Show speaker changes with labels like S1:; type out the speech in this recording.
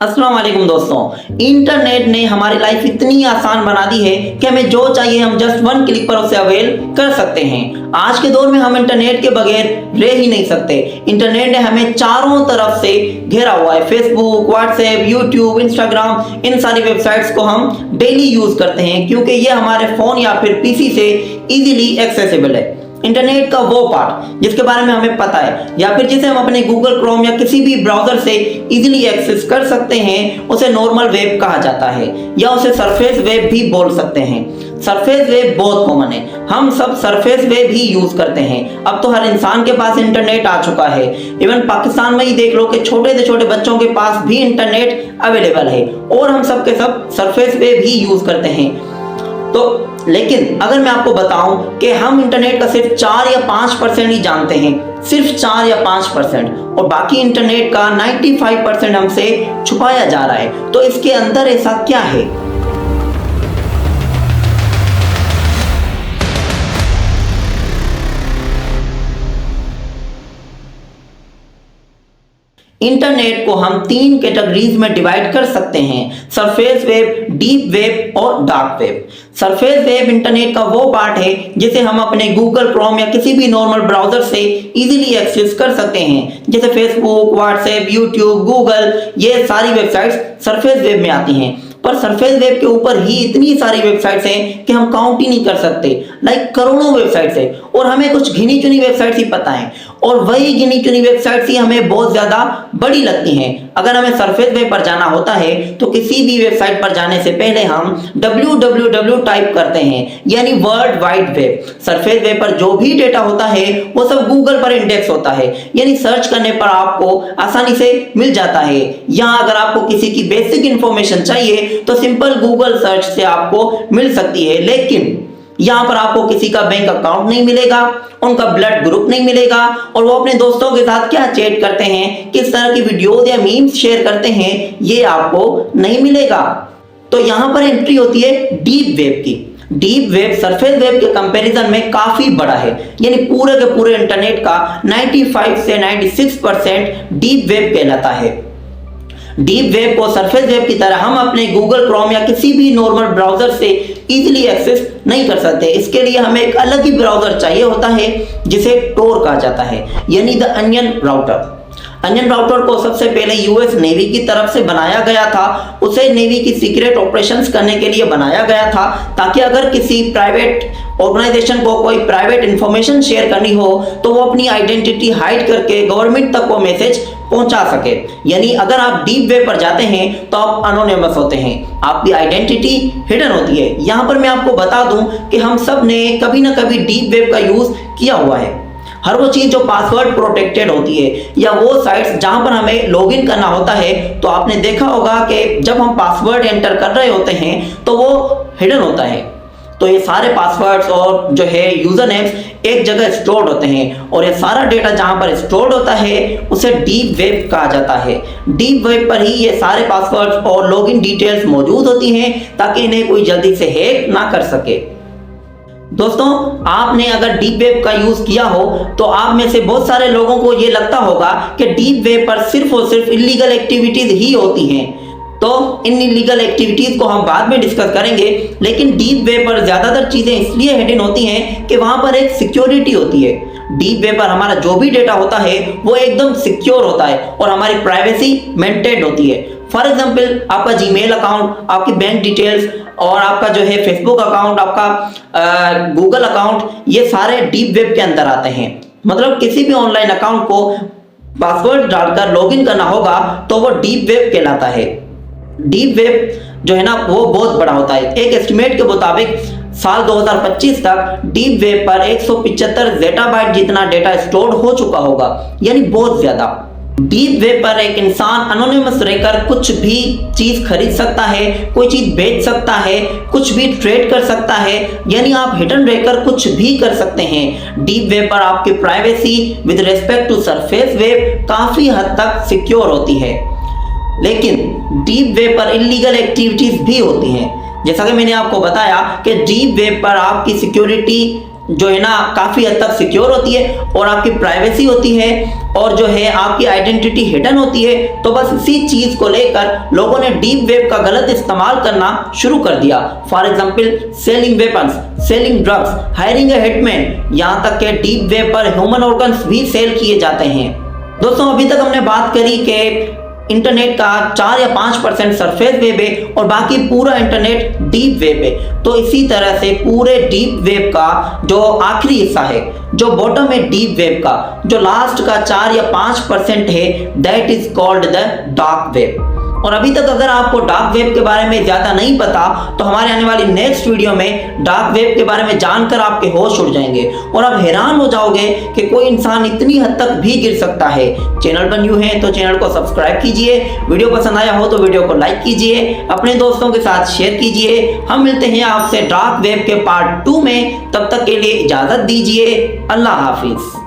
S1: अस्सलाम वालेकुम दोस्तों, इंटरनेट ने हमारी लाइफ इतनी आसान बना दी है कि हमें जो चाहिए हम जस्ट वन क्लिक पर उसे अवेल कर सकते हैं। आज के दौर में हम इंटरनेट के बगैर रह ही नहीं सकते। इंटरनेट ने हमें चारों तरफ से घेरा हुआ है। फेसबुक, व्हाट्सएप, यूट्यूब, इंस्टाग्राम, इन सारी वेबसाइट्स को हम डेली यूज करते हैं क्योंकि ये हमारे फोन या फिर पीसी से इजीली एक्सेसिबल है। इंटरनेट का वो पार्ट जिसके बारे में हमें पता है या फिर जिसे हम अपने गूगल क्रोम या किसी भी ब्राउजर से इजीली एक्सेस कर सकते हैं, उसे नॉर्मल वेब कहा जाता है या उसे सरफेस वेब भी बोल सकते हैं। सरफेस वेब बहुत कॉमन है, हम सब सरफेस वेब ही यूज करते हैं। अब तो हर इंसान के पास इंटरनेट आ चुका है। इवन पाकिस्तान में ही देख लो कि छोटे से छोटे बच्चों के पास भी इंटरनेट अवेलेबल है और हम सब के सब सरफेस वेब ही यूज करते हैं। तो लेकिन अगर मैं आपको बताऊं कि हम इंटरनेट का सिर्फ 4 या 5% ही जानते हैं, सिर्फ 4 या 5%, और बाकी इंटरनेट का 95% हमसे छुपाया जा रहा है, तो इसके अंदर ऐसा क्या है? इंटरनेट को हम 3 कैटेगरीज में डिवाइड कर सकते हैं: सरफेस वेब, डीप वेब और dark web. Surface web internet का वो पार्ट है जिसे हम अपने गूगल क्रोम या किसी भी नॉर्मल ब्राउजर से इजीली एक्सेस कर सकते हैं, जैसे फेसबुक, व्हाट्सएप, यूट्यूब, गूगल, ये सारी वेबसाइट्स सरफेस वेब में आती हैं। पर सरफेस वेब के ऊपर ही इतनी सारी वेबसाइट्स हैं कि हम काउंट ही नहीं कर सकते। लाइक करोड़ों वेबसाइट्स हैं और हमें कुछ गिनी चुनी वेबसाइट्स ही पता है, और वही गिनी चुनी वेबसाइट्स ही हमें बहुत ज्यादा बड़ी लगती हैं। अगर हमें सरफेस वेब पर जाना होता है तो किसी भी वेबसाइट पर जाने से पहले हम www टाइप करते हैं, यानी world wide web. Surface web पर जो भी डेटा होता है वो सब गूगल पर इंडेक्स होता है, यानी सर्च करने पर आपको आसानी से मिल जाता है। यहाँ अगर आपको किसी की बेसिक इंफॉर्मेशन चाहिए तो सिंपल गूगल सर्च से आपको मिल सकती है, लेकिन यहाँ पर आपको किसी का बैंक अकाउंट नहीं मिलेगा, उनका ब्लड ग्रुप नहीं मिलेगा, और वो अपने दोस्तों के साथ क्या चैट करते हैं, किस तरह की वीडियोस या मीम्स शेयर करते हैं, ये आपको नहीं मिलेगा। तो यहाँ पर एंट्री होती है डीप वेब की। डीप वेब सरफेस वेब के कंपैरिजन में काफी बड़ा है, यानी पूरे के पूरे इंटरनेट का 95 से 96% डीप वेब कहलाता है। डीप वेब को सरफेस वेब की तरह हम अपने गूगल क्रोम या किसी भी नॉर्मल ब्राउजर से इजीली एक्सेस नहीं कर सकते। इसके लिए हमें एक अलग ही ब्राउजर चाहिए होता है जिसे टोर कहा जाता है, यानी the onion router. Onion router को सबसे पहले यूएस नेवी की तरफ से बनाया गया था। उसे नेवी की सीक्रेट ऑपरेशंस करने के लिए बनाया गया था, ताकि अगर किसी प्राइवेट ऑर्गेनाइजेशन को कोई प्राइवेट इंफॉर्मेशन शेयर करनी हो तो वो अपनी आइडेंटिटी हाइड करके गवर्नमेंट तक वो मैसेज पहुंचा सके। यानी अगर आप डीप वेब पर जाते हैं तो आप अनोनिमस होते हैं, आपकी आइडेंटिटी हिडन होती है। यहाँ पर मैं आपको बता दूं कि हम सब ने कभी ना कभी डीप वेब का यूज किया हुआ है। हर वो चीज जो पासवर्ड प्रोटेक्टेड होती है या वो साइट्स जहां पर हमें लॉगिन करना होता है, तो आपने देखा होगा कि जब हम पासवर्ड एंटर कर रहे होते हैं तो वो हिडन होता है। तो ये सारे पासवर्ड्स और जो है यूजर नेम्स एक जगह स्टोर्ड होते हैं, और ये सारा डेटा जहां पर स्टोर्ड होता है उसे डीप वेब कहा जाता है। डीप वेब पर ही ये सारे पासवर्ड्स और लॉगिन डिटेल्स मौजूद होती हैं, ताकि इन्हें कोई जल्दी से हैक ना कर सके। दोस्तों, आपने अगर डीप वेब का यूज किया हो तो आप में से बहुत सारे लोगों को ये लगता होगा कि डीप वेब पर सिर्फ और सिर्फ इलीगल एक्टिविटीज ही होती हैं। तो इन इलीगल एक्टिविटीज को हम बाद में डिस्कस करेंगे, लेकिन डीप वेब पर ज्यादातर चीजें इसलिए हिडन होती हैं कि वहां पर एक सिक्योरिटी होती है। डीप वेब पर हमारा जो भी डेटा होता है वो एकदम सिक्योर होता है और हमारी प्राइवेसी मेंटेन होती है। फॉर एग्जाम्पल, आपका जीमेल अकाउंट, आपकी बैंक डिटेल्स और आपका जो है फेसबुक अकाउंट, आपका गूगल अकाउंट, ये सारे डीप वेब के अंदर आते हैं। मतलब किसी भी ऑनलाइन अकाउंट को पासवर्ड डालकर लॉगिन करना होगा तो वो डीप वेब कहलाता है। डीप वेब जो है ना वो बहुत बड़ा होता है। एक एस्टिमेट के मुताबिक साल 2025 तक डीप वेब पर 175 जेटाबाइट जितना डेटा स्टोर हो चुका होगा, यानी बहुत ज्यादा। डीप वेब पर एक इंसान अनोनिमस रहकर कुछ भी चीज खरीद सकता है, कोई चीज बेच सकता है, कुछ भी ट्रेड कर सकता है, यानी आप हिडन रहकर कुछ भी कर सकते हैं। डीप वेब पर आपकी privacy with respect to surface web काफी हद तक सिक्योर होती है, लेकिन डीप वेब पर इलीगल एक्टिविटीज भी होती हैं। जैसा कि मैंने आपको बताया कि डीप वेब पर आपकी सिक्योरिटी जो है ना काफी हद तक सिक्योर होती है और आपकी प्राइवेसी होती है और जो है आपकी आइडेंटिटी हिडन होती है। तो बस इसी चीज को लेकर लोगों ने डीप वेब का गलत इस्तेमाल करना शुरू कर दिया। For example selling weapons, selling drugs, hiring A hitman, यहाँ तक के डीप वेब पर ह्यूमन ऑर्गन्स भी सेल किए जाते हैं। दोस्तों अभी तक हमने बात करी कि इंटरनेट का 4 या 5% सरफेस वेब है और बाकी पूरा इंटरनेट डीप वेब है। तो इसी तरह से पूरे डीप वेब का जो आखिरी हिस्सा है, जो बॉटम है डीप वेब का, जो लास्ट का 4 या 5% है, that is called the dark web. और अभी तक अगर आपको डार्क वेब के बारे में ज्यादा नहीं पता तो हमारे आने वाली नेक्स्ट वीडियो में डार्क वेब के बारे में जानकर आपके होश उड़ जाएंगे और आप हैरान हो जाओगे कि कोई इंसान इतनी हद तक भी गिर सकता है। चैनल पर न्यू है तो चैनल को सब्सक्राइब कीजिए, वीडियो पसंद आया हो तो वीडियो को लाइक कीजिए, अपने दोस्तों के साथ शेयर कीजिए। हम मिलते हैं आपसे डार्क वेब के पार्ट 2 में, तब तक के लिए इजाजत दीजिए। अल्लाह हाफिज।